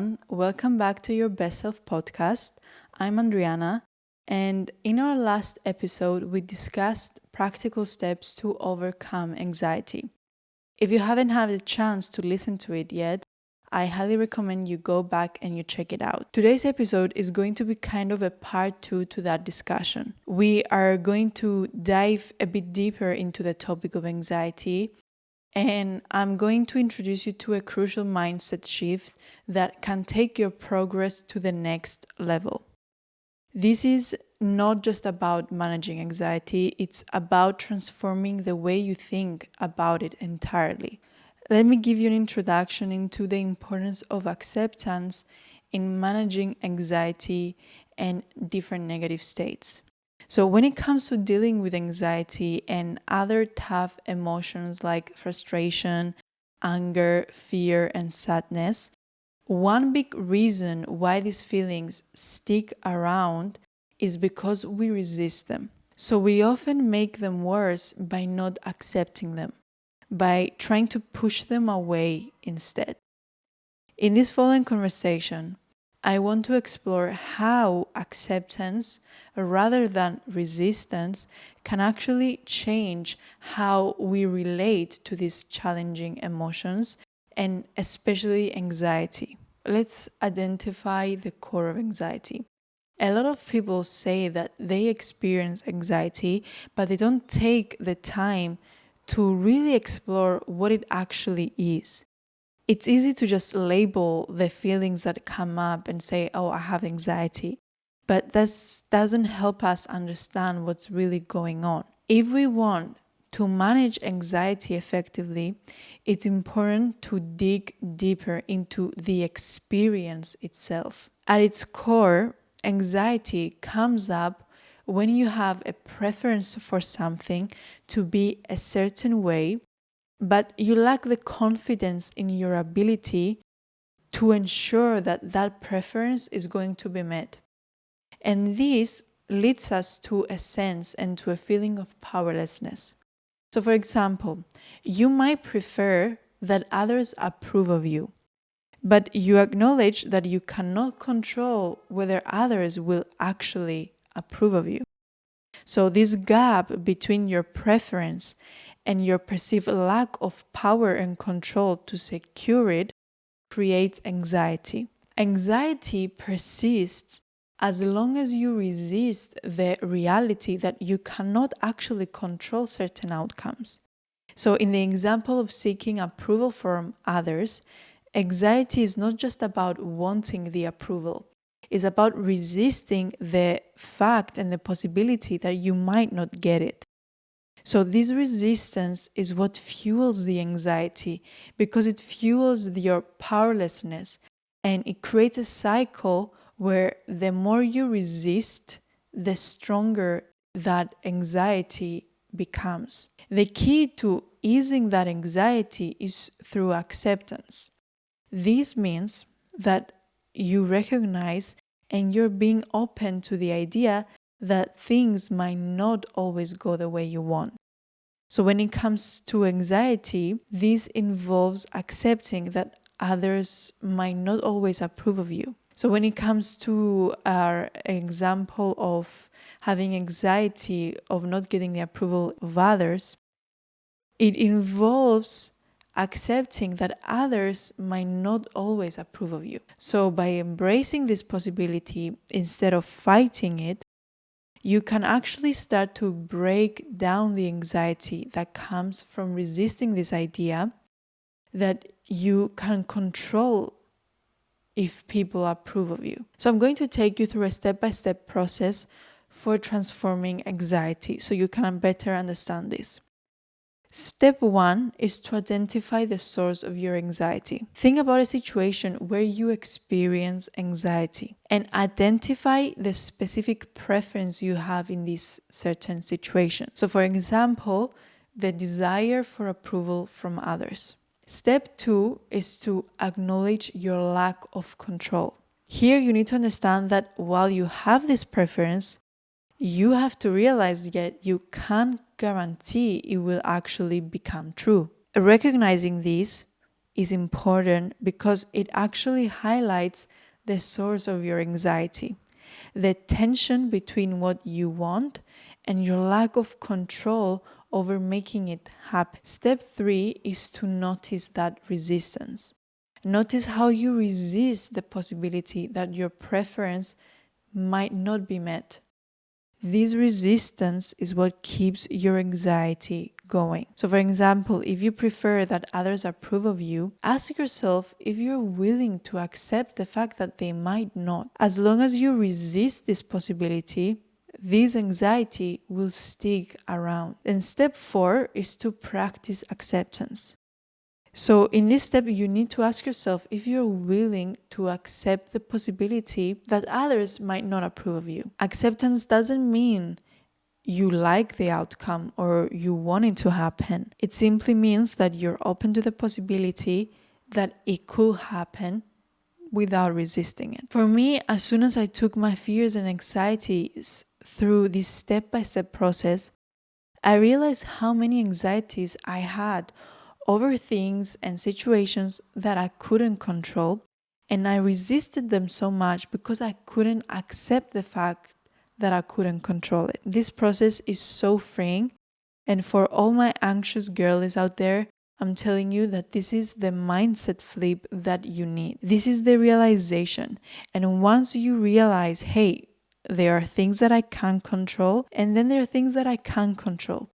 everyone, welcome back to your Best Self podcast. I'm Andriana, and in our last episode, we discussed practical steps to overcome anxiety. If you haven't had a chance to listen to it yet, I highly recommend you go back and you check it out. Today's episode is going to be kind of a part 2 to that discussion. We are going to dive a bit deeper into the topic of anxiety, and I'm going to introduce you to a crucial mindset shift that can take your progress to the next level. This is not just about managing anxiety, it's about transforming the way you think about it entirely. Let me give you an introduction into the importance of acceptance in managing anxiety and different negative states. So when it comes to dealing with anxiety and other tough emotions like frustration, anger, fear, and sadness, one big reason why these feelings stick around is because we resist them. So we often make them worse by not accepting them, by trying to push them away instead. In this following conversation, I want to explore how acceptance rather than resistance can actually change how we relate to these challenging emotions and especially anxiety. Let's identify the core of anxiety. A lot of people say that they experience anxiety, but they don't take the time to really explore what it actually is. It's easy to just label the feelings that come up and say, oh, I have anxiety. But this doesn't help us understand what's really going on. If we want to manage anxiety effectively, it's important to dig deeper into the experience itself. At its core, anxiety comes up when you have a preference for something to be a certain way, but you lack the confidence in your ability to ensure that that preference is going to be met. And this leads us to a sense and to a feeling of powerlessness. So for example, you might prefer that others approve of you, but you acknowledge that you cannot control whether others will actually approve of you. So this gap between your preference and your perceived lack of power and control to secure it creates anxiety. Anxiety persists as long as you resist the reality that you cannot actually control certain outcomes. So in the example of seeking approval from others, anxiety is not just about wanting the approval. It's about resisting the fact and the possibility that you might not get it. So this resistance is what fuels the anxiety because it fuels your powerlessness, and it creates a cycle where the more you resist, the stronger that anxiety becomes. The key to easing that anxiety is through acceptance. This means that you recognize and you're being open to the idea that things might not always go the way you want. So when it comes to anxiety, this involves accepting that others might not always approve of you. So when it comes to our example of having anxiety of not getting the approval of others, it involves accepting that others might not always approve of you. So by embracing this possibility instead of fighting it, you can actually start to break down the anxiety that comes from resisting this idea that you can control if people approve of you. So I'm going to take you through a step-by-step process for transforming anxiety so you can better understand this. Step 1 is to identify the source of your anxiety. Think about a situation where you experience anxiety and identify the specific preference you have in this certain situation. So for example, the desire for approval from others. Step 2 is to acknowledge your lack of control. Here you need to understand that while you have this preference, you have to realize that you can't guarantee it will actually become true. Recognizing this, is important because it actually highlights the source of your anxiety, the tension between what you want and your lack of control over making it happen. Step 3 is to notice that resistance. Notice how you resist the possibility that your preference might not be met. This resistance is what keeps your anxiety going. So for example, if you prefer that others approve of you, ask yourself if you're willing to accept the fact that they might not. As long as you resist this possibility, this anxiety will stick around. And step 4 is to practice acceptance. So in this step, you need to ask yourself if you're willing to accept the possibility that others might not approve of you. Acceptance doesn't mean you like the outcome or you want it to happen. It simply means that you're open to the possibility that it could happen without resisting it. For me, as soon as I took my fears and anxieties through this step-by-step process, I realized how many anxieties I had over things and situations that I couldn't control, and I resisted them so much because I couldn't accept the fact that I couldn't control it. This process is so freeing, and for all my anxious girlies out there, I'm telling you that this is the mindset flip that you need. This is the realization, and once you realize, hey, there are things that I can't control, and then there are things that I can control.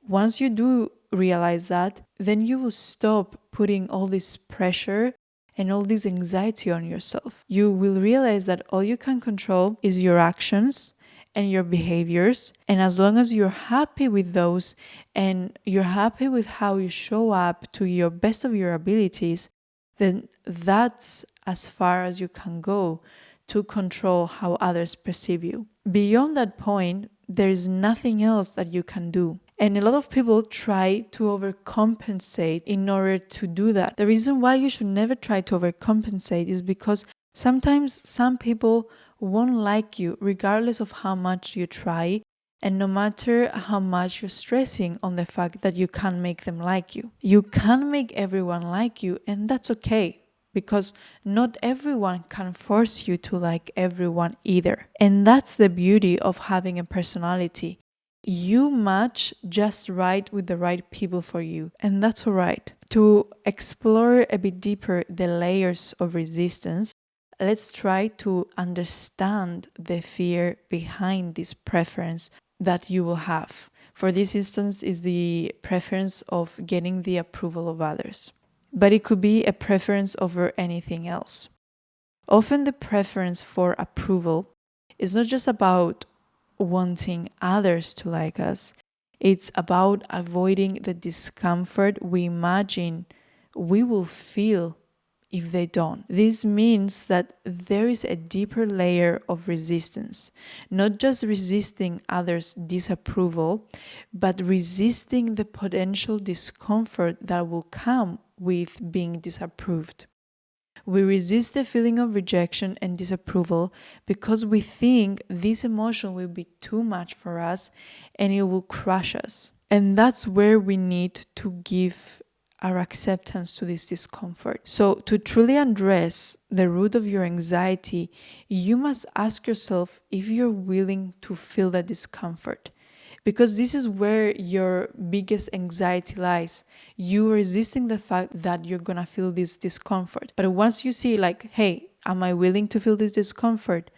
Once you do realize that, then you will stop putting all this pressure and all this anxiety on yourself. You will realize that all you can control is your actions and your behaviors. And as long as you're happy with those and you're happy with how you show up to your best of your abilities, then that's as far as you can go to control how others perceive you. Beyond that point, there is nothing else that you can do. And a lot of people try to overcompensate in order to do that. The reason why you should never try to overcompensate is because sometimes some people won't like you regardless of how much you try, and no matter how much you're stressing on the fact that you can't make them like you. You can't make everyone like you, and that's okay, because not everyone can force you to like everyone either. And that's the beauty of having a personality. You match just right with the right people for you, and that's all right. To explore a bit deeper the layers of resistance, let's try to understand the fear behind this preference that you will have. For this instance, is the preference of getting the approval of others. But it could be a preference over anything else. Often the preference for approval is not just about wanting others to like us. It's about avoiding the discomfort we imagine we will feel if they don't. This means that there is a deeper layer of resistance, not just resisting others' disapproval, but resisting the potential discomfort that will come with being disapproved. We resist the feeling of rejection and disapproval because we think this emotion will be too much for us and it will crush us. And that's where we need to give our acceptance to this discomfort. So to truly address the root of your anxiety, you must ask yourself if you're willing to feel that discomfort. Because this is where your biggest anxiety lies. You resisting the fact that you're gonna feel this discomfort. But once you see like, hey, am I willing to feel this discomfort?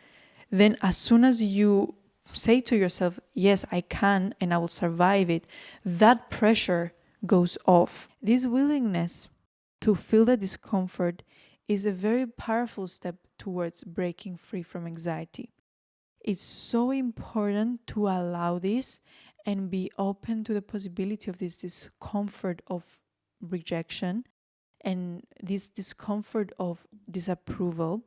Then as soon as you say to yourself, yes, I can and I will survive it, that pressure goes off. This willingness to feel the discomfort is a very powerful step towards breaking free from anxiety. It's so important to allow this and be open to the possibility of this discomfort of rejection and this discomfort of disapproval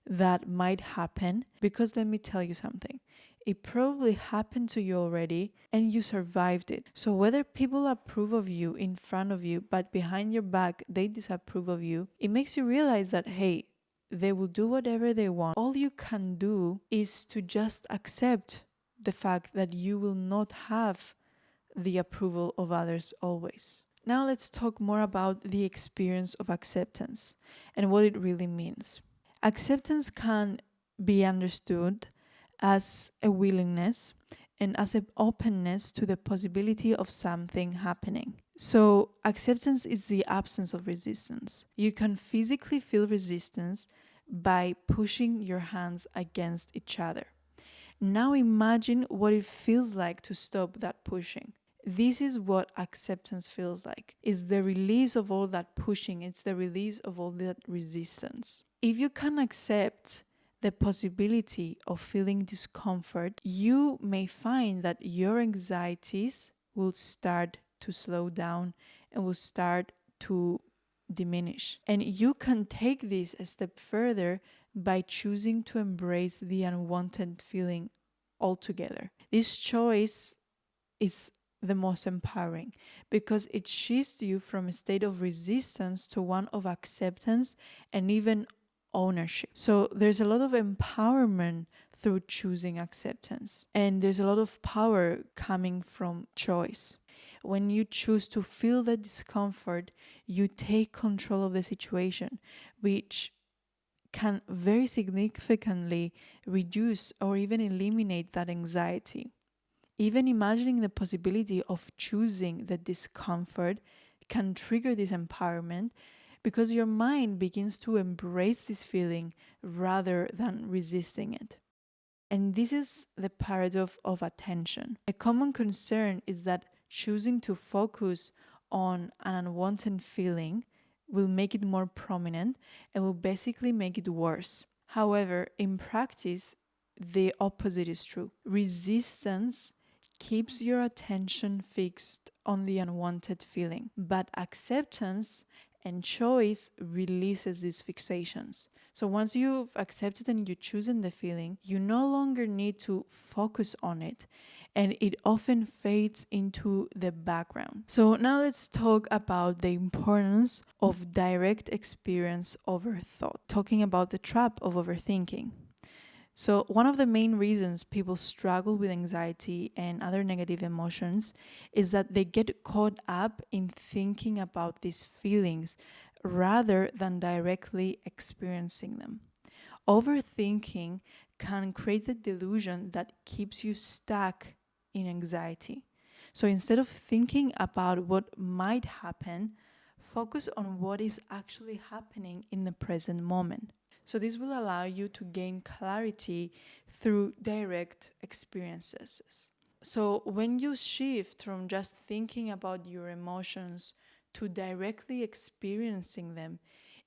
that might happen. Because let me tell you something, it probably happened to you already and you survived it. So whether people approve of you in front of you but behind your back they disapprove of you, it makes you realize that, hey, they will do whatever they want. All you can do is to just accept the fact that you will not have the approval of others always. Now let's talk more about the experience of acceptance and what it really means. Acceptance can be understood as a willingness and as an openness to the possibility of something happening. So, acceptance is the absence of resistance. You can physically feel resistance by pushing your hands against each other. Now imagine what it feels like to stop that pushing. This is what acceptance feels like. It's the release of all that pushing. It's the release of all that resistance. If you can accept the possibility of feeling discomfort, you may find that your anxieties will start to slow down and will start to diminish. And you can take this a step further by choosing to embrace the unwanted feeling altogether. This choice is the most empowering because it shifts you from a state of resistance to one of acceptance and even ownership. So there's a lot of empowerment through choosing acceptance, and there's a lot of power coming from choice. When you choose to feel the discomfort, you take control of the situation, which can very significantly reduce or even eliminate that anxiety. Even imagining the possibility of choosing the discomfort can trigger this empowerment because your mind begins to embrace this feeling rather than resisting it. And this is the paradox of attention. A common concern is that choosing to focus on an unwanted feeling will make it more prominent and will basically make it worse. However, in practice, the opposite is true. Resistance keeps your attention fixed on the unwanted feeling, but acceptance and choice releases these fixations. So once you've accepted and you've chosen the feeling, you no longer need to focus on it, and it often fades into the background. So now let's talk about the importance of direct experience over thought, talking about the trap of overthinking. So one of the main reasons people struggle with anxiety and other negative emotions is that they get caught up in thinking about these feelings rather than directly experiencing them. Overthinking can create the delusion that keeps you stuck in anxiety. So instead of thinking about what might happen, focus on what is actually happening in the present moment. So this will allow you to gain clarity through direct experiences. So when you shift from just thinking about your emotions to directly experiencing them,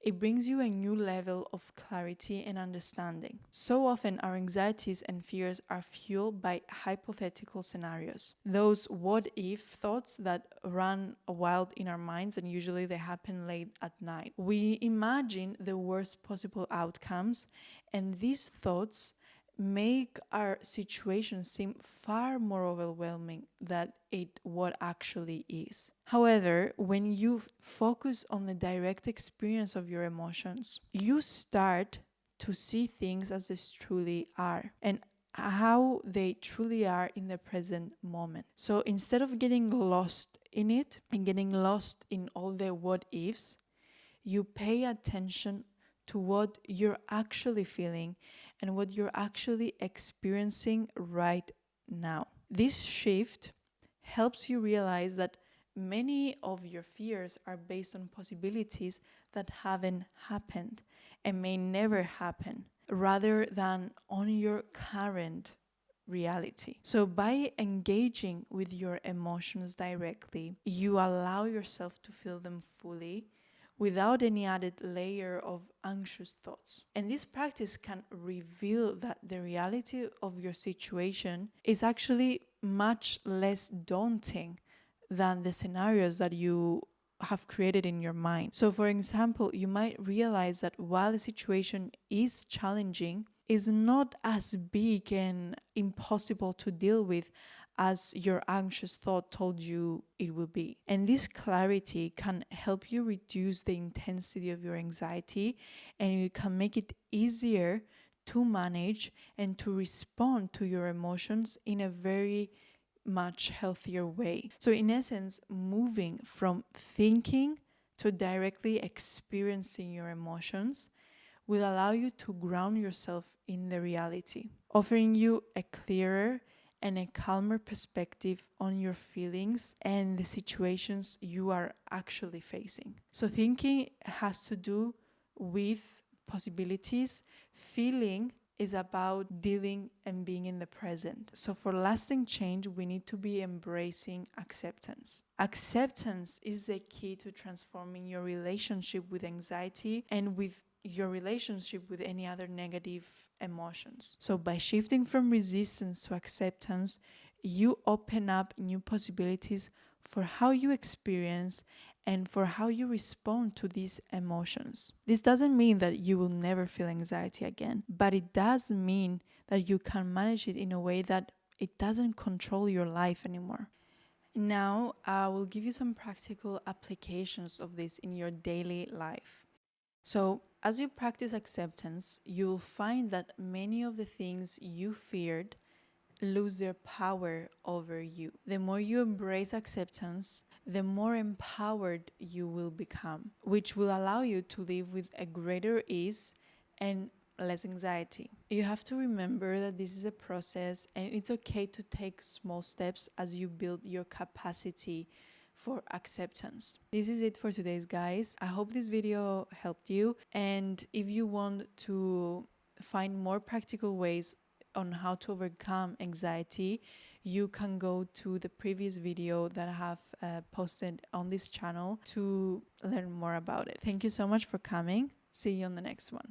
it brings you a new level of clarity and understanding. So often our anxieties and fears are fueled by hypothetical scenarios. Those what if thoughts that run wild in our minds, and usually they happen late at night. We imagine the worst possible outcomes, and these thoughts make our situation seem far more overwhelming than what actually is. However, when you focus on the direct experience of your emotions, you start to see things as they truly are and how they truly are in the present moment. So instead of getting lost in it and getting lost in all the what ifs, you pay attention to what you're actually feeling and what you're actually experiencing right now. This shift helps you realize that many of your fears are based on possibilities that haven't happened and may never happen, rather than on your current reality. So by engaging with your emotions directly, you allow yourself to feel them fully without any added layer of anxious thoughts. And this practice can reveal that the reality of your situation is actually much less daunting than the scenarios that you have created in your mind. So for example, you might realize that while the situation is challenging, is not as big and impossible to deal with as your anxious thought told you it will be. And this clarity can help you reduce the intensity of your anxiety, and you can make it easier to manage and to respond to your emotions in a very much healthier way. So in essence, moving from thinking to directly experiencing your emotions will allow you to ground yourself in the reality, offering you a clearer and a calmer perspective on your feelings and the situations you are actually facing. So thinking has to do with possibilities. Feeling is about dealing and being in the present. So for lasting change, we need to be embracing acceptance. Acceptance is the key to transforming your relationship with anxiety and with your relationship with any other negative emotions. So by shifting from resistance to acceptance, you open up new possibilities for how you experience and for how you respond to these emotions. This doesn't mean that you will never feel anxiety again, but it does mean that you can manage it in a way that it doesn't control your life anymore. Now, I will give you some practical applications of this in your daily life. So, as you practice acceptance, you'll find that many of the things you feared lose their power over you. The more you embrace acceptance, the more empowered you will become, which will allow you to live with a greater ease and less anxiety. You have to remember that this is a process and it's okay to take small steps as you build your capacity for acceptance. This is it for today's, guys. I hope this video helped you, and if you want to find more practical ways on how to overcome anxiety, you can go to the previous video that I have posted on this channel to learn more about it. Thank you so much for coming. See you on the next one.